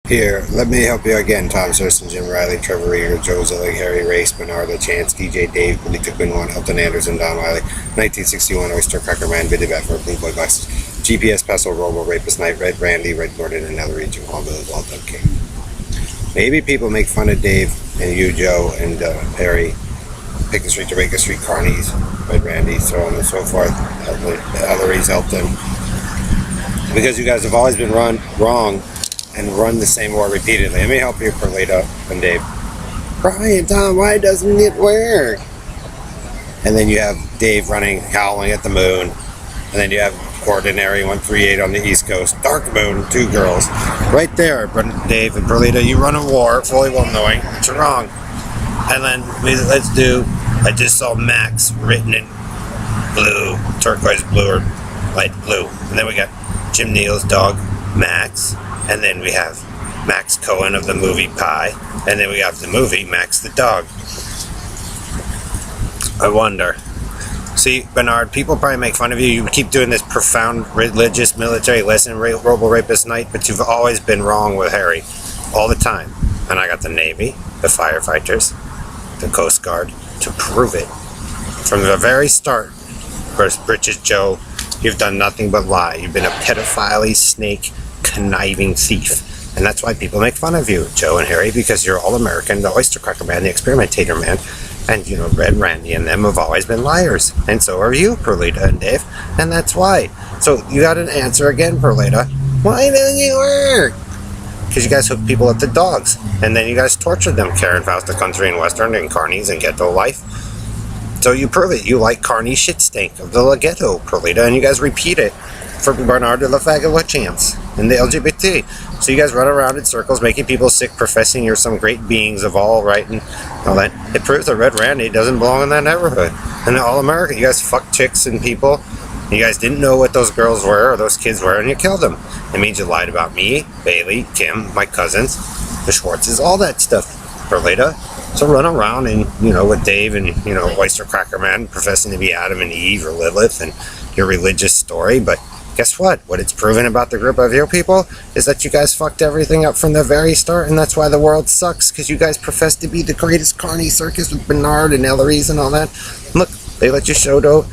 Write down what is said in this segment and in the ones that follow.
Here, let me help you again. Tom Surson, Jim Riley, Trevor Rieger, Joe Zillig, Harry Race, Bernard LaChance, DJ Dave, Billy Cookman, Elton Anderson, Don Wiley, 1961, Oyster Cracker Man, Biddy Batford, Blue Boy Bucks, GPS Pestle, Robo, Rapist Knight, Red Randy, Red Gordon, and Ellery, Jim Hallville, Walton King. Maybe people make fun of Dave and you, Joe, and Harry, Pick the Street to Baker Street, Carney's, Red Randy, so on and so forth, Ellery's, Elton, because you guys have always been wrong and run the same war repeatedly. Let me help you, Perlita and Dave. Brian, Tom, why doesn't it work? And then you have Dave running, howling at the moon. And then you have Ordinary 138 on the East Coast. Dark Moon, 2 girls. Right there, Dave and Perlita, you run a war, fully well knowing that you're wrong. And then let's do, I just saw Max written in blue, turquoise blue or light blue. And then we got Jim Neal's dog, Max. And then we have Max Cohen of the movie Pie. And then we have the movie Max the Dog. I wonder. See, Bernard, people probably make fun of you. You keep doing this profound religious military lesson, Robo Rapist Knight, but you've always been wrong with Harry. All the time. And I got the Navy, the firefighters, the Coast Guard to prove it. From the very start, first Britches Joe, you've done nothing but lie. You've been a pedophile, snake, conniving thief, and that's why people make fun of you, Joe and Harry, because you're all American, the Oyster Cracker Man, the Experimentator Man, and Red Randy and them have always been liars, and so are you, Perlita and Dave, and that's why. So you got an answer again, Perlita. Why doesn't it work? Because you guys hook people up to dogs, and then you guys tortured them, Karen Fausta Country and Western and Carney's and Ghetto Life. So you prove it. You like Carney shit stink of the Ghetto, Perlita, and you guys repeat it for Bernard de la Chance and the LGBT. So you guys run around in circles making people sick, professing you're some great beings of all right and all that. It proves that Red Randy doesn't belong in that neighborhood. And all America, you guys fuck chicks and people. You guys didn't know what those girls were or those kids were, and you killed them. It means you lied about me, Bailey, Kim, my cousins, the Schwartzes, all that stuff, Perlita. So run around and, with Dave and, Oyster Cracker Man professing to be Adam and Eve or Lilith and your religious story, but guess what? What it's proven about the group of you people is that you guys fucked everything up from the very start, and that's why the world sucks, because you guys profess to be the greatest Carney circus with Bernard and Ellery's and all that. Look, they let you show dog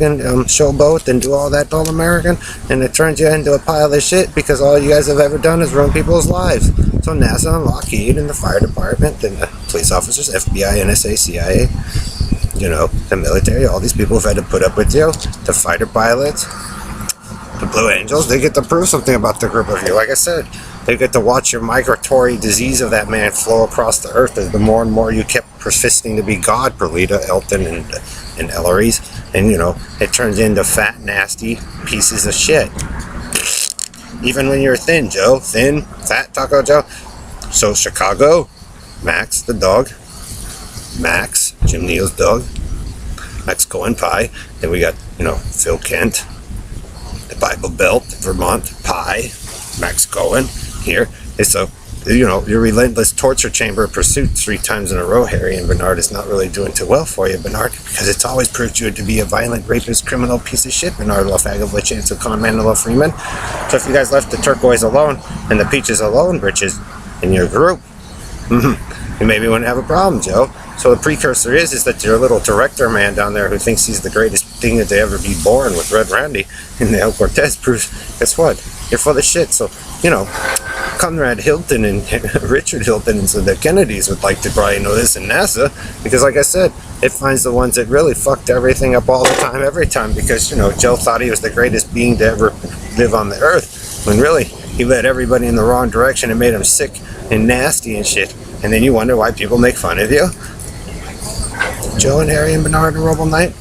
and showboat and do all that all American, and it turns you into a pile of shit because all you guys have ever done is ruin people's lives. So NASA and Lockheed and the fire department and the police officers, FBI, NSA, CIA, the military, all these people have had to put up with you, the fighter pilots, the Blue Angels, they get to prove something about the group of you. Like I said, they get to watch your migratory disease of that man flow across the earth as the more and more you kept persisting to be God, Perlita, Elton, and Ellery's. And, it turns into fat, nasty pieces of shit. Even when you're thin, Joe. Thin, fat Taco Joe. So Chicago, Max the dog. Max, Jim Neal's dog. Max Cohen Pie. Then we got, Phil Kent. The Bible Belt, Vermont Pie, Max Cohen here. It's your relentless torture chamber of pursuit 3 times in a row, Harry, and Bernard is not really doing too well for you, Bernard, because it's always proved you to be a violent, rapist, criminal piece of shit, Bernard LaFag Chance of Con Man and Freeman. So if you guys left the turquoise alone and the peaches alone, Britches, in your group, you maybe wouldn't have a problem, Joe. So the precursor is that your little director man down there who thinks he's the greatest thing that they ever be born with Red Randy and the El Cortez proves, guess what? You're full of shit. So, Conrad Hilton and Richard Hilton and so the Kennedys would like to probably know this in NASA, because like I said, it finds the ones that really fucked everything up all the time, every time, because, Joe thought he was the greatest being to ever live on the earth, when really he led everybody in the wrong direction and made them sick and nasty and shit. And then you wonder why people make fun of you. Joe and Harry and Bernard and Robo Knight?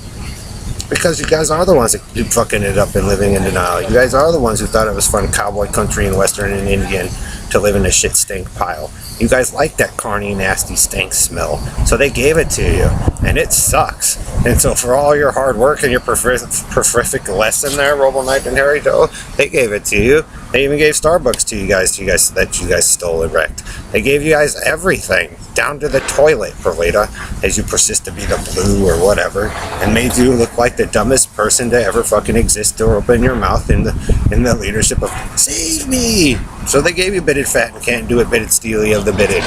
Because you guys are the ones that keep fucking it up and living in denial. You guys are the ones who thought it was fun cowboy country and western and Indian to live in a shit stink pile. You guys like that carny, nasty stink smell. So they gave it to you. And it sucks. And so for all your hard work and your perfect lesson there, Robo Knight and Harry Joe, they gave it to you. They even gave Starbucks to you guys that you guys stole and wrecked. They gave you guys everything, down to the toilet, Perlita, as you persist to be the blue or whatever, and made you look like the dumbest person to ever fucking exist to open your mouth in the leadership of save me. So they gave you Bitted Fat and Can't Do It, Bitted Steely of the Bitted.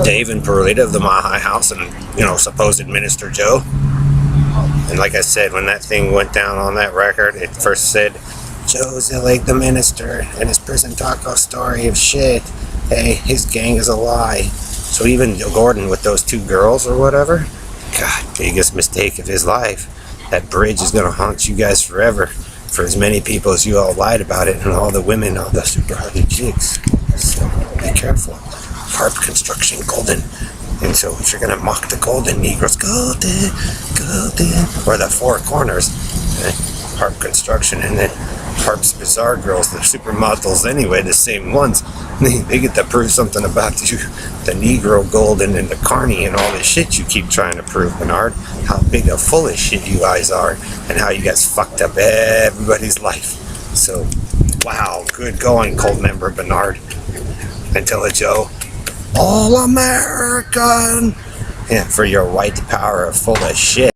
Dave and Perlita of the Mahi House and, supposed Minister Joe. And like I said, when that thing went down on that record, it first said, Joe Zillig, the minister, and his prison taco story of shit. Hey, his gang is a lie. So even Gordon with those 2 girls or whatever, God, biggest mistake of his life. That bridge is going to haunt you guys forever. For as many people as you all lied about it, and all the women, all the super ugly chicks. So be careful. Harp Construction Golden. And so if you're going to mock the Golden Negroes, Golden, or the 4 corners, Harp Construction, and then Harp's Bizarre Girls, the supermodels anyway, the same ones, they get to prove something about you, the Negro Golden and the Carney and all this shit you keep trying to prove, Bernard, how big a full of shit you guys are, and how you guys fucked up everybody's life. So, wow, good going, Cult member Bernard. Until Joe, All American, for your white power full of shit.